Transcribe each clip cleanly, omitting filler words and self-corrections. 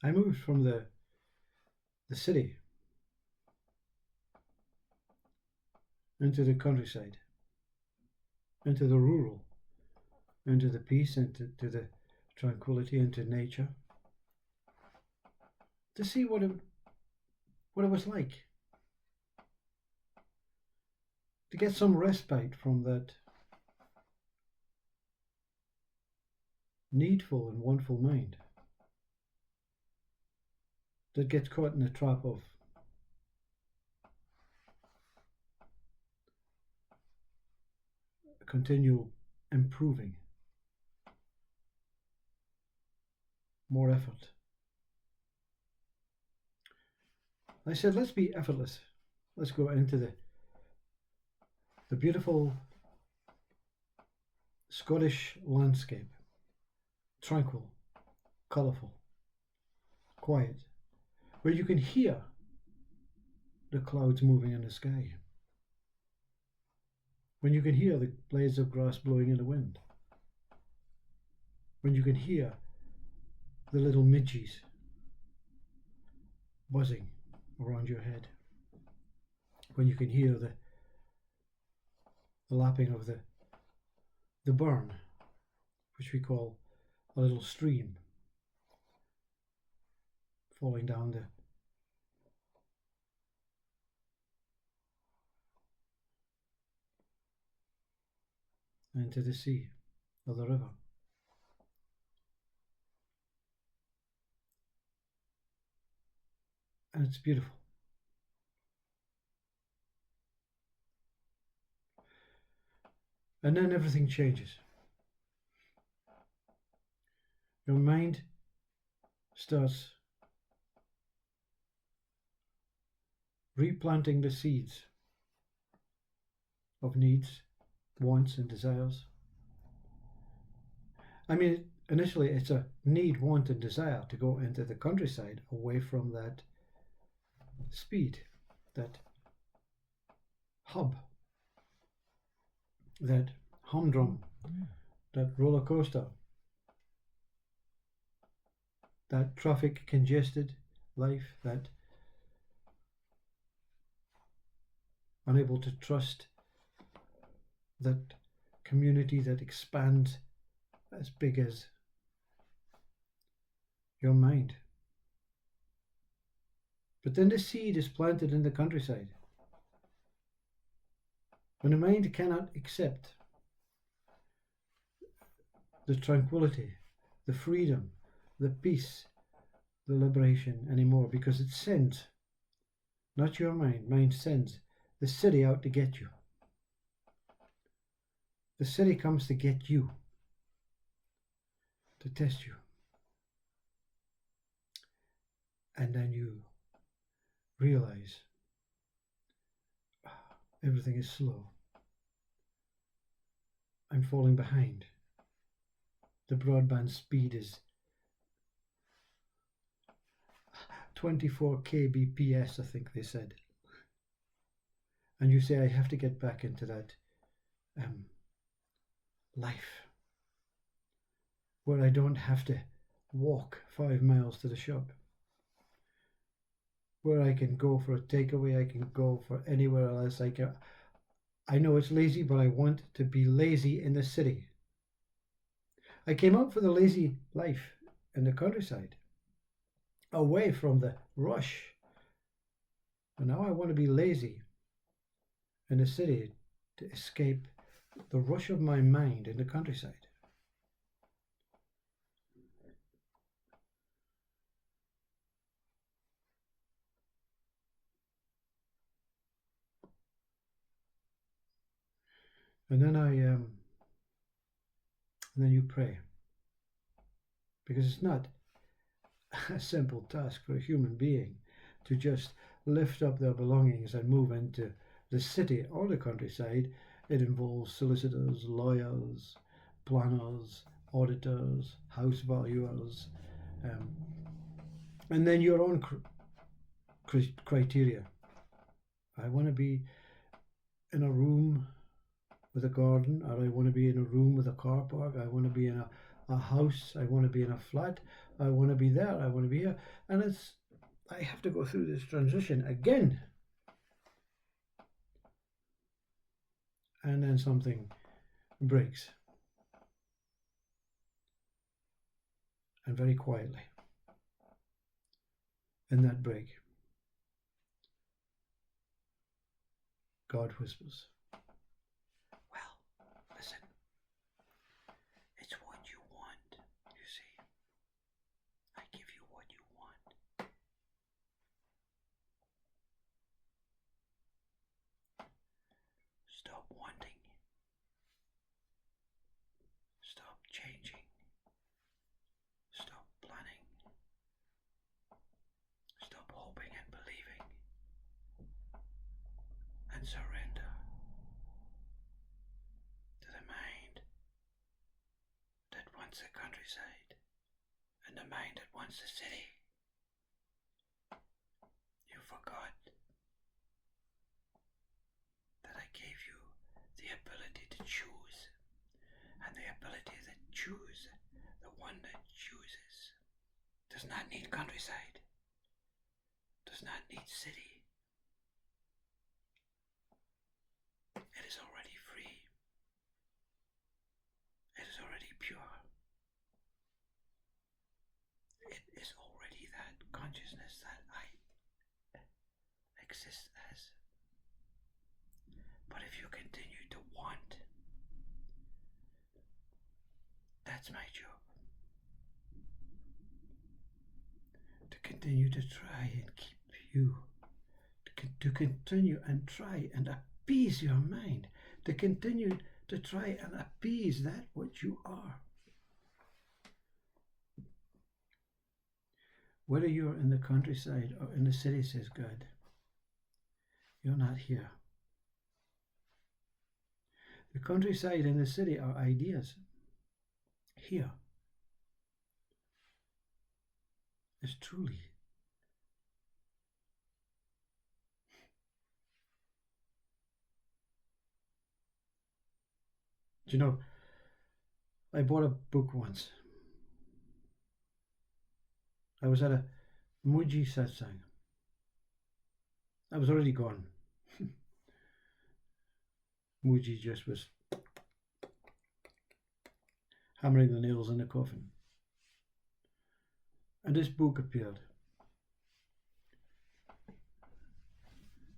I moved from the city into the countryside, into the rural, into the peace, into the tranquility, into nature, to see what it was like, to get some respite from that needful and wantful mind that gets caught in the trap of continual improving, more effort. I said, let's be effortless. Let's go into the beautiful Scottish landscape, tranquil, colourful, quiet, where you can hear the clouds moving in the sky, when you can hear the blades of grass blowing in the wind, when you can hear the little midges buzzing around your head, when you can hear the lapping of the burn, which we call a little stream falling down into the sea or the river. And it's beautiful. And then everything changes. Your mind starts replanting the seeds of needs, wants, and desires. I mean, initially it's a need, want, and desire to go into the countryside away from that speed, that hub, that humdrum, that roller coaster, that traffic congested life, that unable to trust that community that expands as big as your mind. But then the seed is planted in the countryside. When the mind cannot accept the tranquility, the freedom, the peace, the liberation anymore, because it sends, not your mind sends the city out to get you. The city comes to get you, to test you. And then you realize everything is slow. I'm falling behind. The broadband speed is 24 kbps, I think they said. And you say, I have to get back into that life where I don't have to walk 5 miles to the shop, where I can go for a takeaway, I can go for anywhere else. I know it's lazy, but I want to be lazy in the city. I came out for the lazy life in the countryside, away from the rush. And now I want to be lazy in the city to escape the rush of my mind in the countryside. And then then you pray, because it's not a simple task for a human being to just lift up their belongings and move into the city or the countryside. It involves solicitors, lawyers, planners, auditors, house valuers, and then your own criteria. I want to be in a room with a garden, or I want to be in a room with a car park. I want to be in a a house, I want to be in a flat, I want to be there, I want to be here. And I have to go through this transition again. And then something breaks. And very quietly, in that break, God whispers, well, listen, it's what you want, you see. I give you what you want. Stop wanting. Stop changing. Stop planning. Stop hoping and believing. And surrender to the mind that wants the countryside and the mind that wants the city. You forgot that I gave you the ability to choose, and the ability to choose, the one that chooses, does not need countryside, does not need city. It is already free. It is already pure. It is already that consciousness that I exist as. But if you continue to want, that's my job. To continue to try and keep you, to continue and try and appease your mind, to continue to try and appease that which you are. Whether you're in the countryside or in the city, says God, you're not here. The countryside and the city are ideas. Here is truly you know, I bought a book once. I was at a Muji satsang. I was already gone. Muji just was hammering the nails in the coffin. And this book appeared.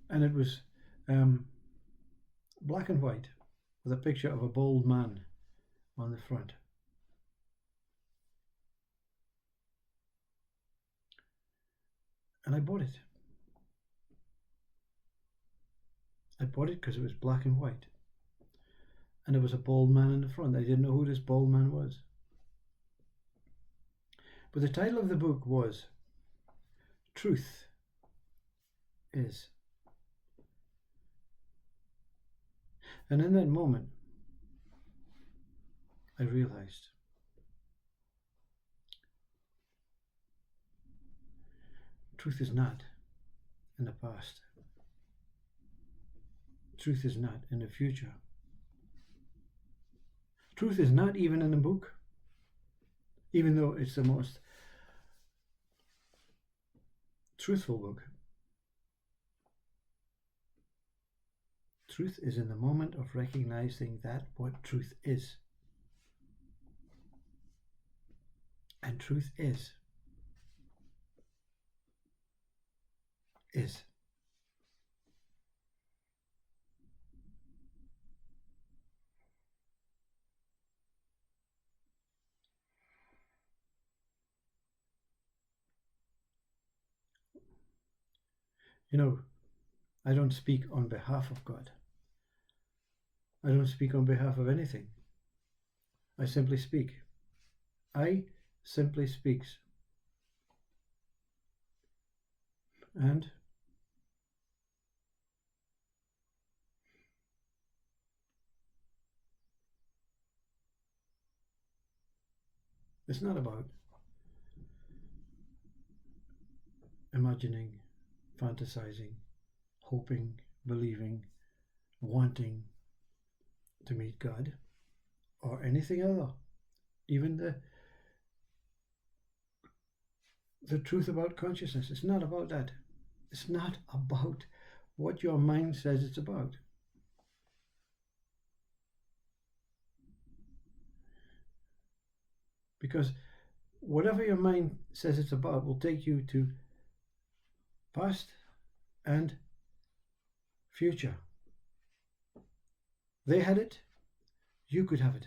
And it was black and white, with a picture of a bald man on the front. And I bought it. I bought it because it was black and white. And there was a bald man in the front. I didn't know who this bald man was. But the title of the book was Truth Is. And in that moment, I realized truth is not in the past. Truth is not in the future. Truth is not even in the book, even though it's the most truthful book. Truth is in the moment of recognizing that what truth is. And truth is. You know, I don't speak on behalf of God. I don't speak on behalf of anything. I simply speak. I simply speaks. And it's not about imagining, fantasizing, hoping, believing, wanting to meet God or anything other. even the truth about consciousness. It's not about that. It's not about what your mind says it's about. Because whatever your mind says it's about will take you to past and future. They had it, you could have it.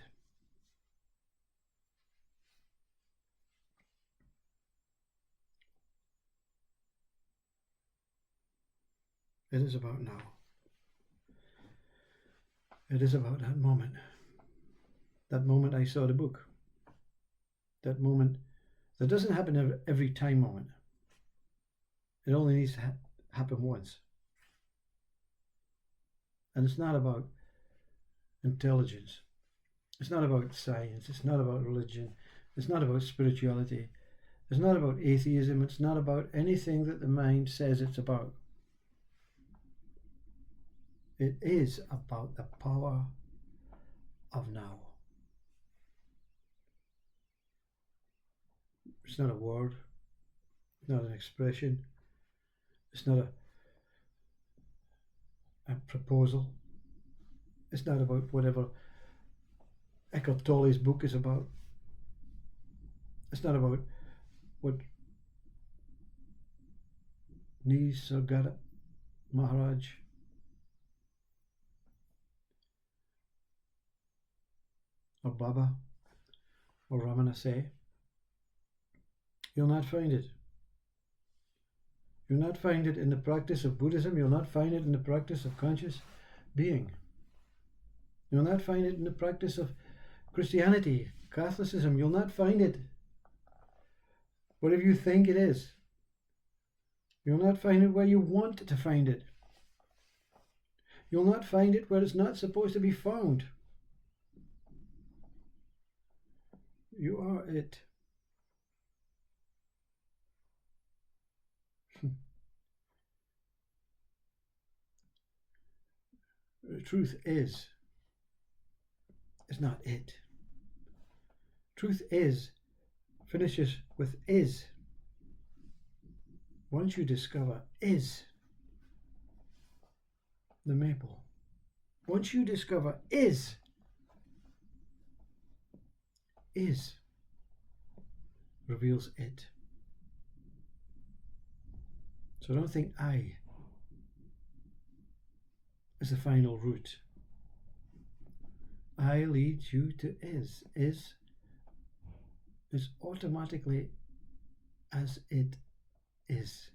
It is about now. It is about that moment. That moment I saw the book. That moment that doesn't happen every time moment. It only needs to happen once. And it's not about intelligence. It's not about science. It's not about religion. It's not about spirituality. It's not about atheism. It's not about anything that the mind says it's about. It is about the power of now. It's not a word. It's not an expression. It's not a proposal. It's not about whatever Eckhart Tolle's book is about. It's not about what Nisargadatta Maharaj or Baba or Ramana say. You'll not find it. You'll not find it in the practice of Buddhism. You'll not find it in the practice of conscious being. You'll not find it in the practice of Christianity, Catholicism. You'll not find it whatever you think it is. You'll not find it where you want to find it. You'll not find it where it's not supposed to be found. You are it. The truth is not it. Truth is finishes with is. Once you discover is the maple, once you discover is reveals it. So don't think I is the final route. I leads you to is. Is automatically as it is.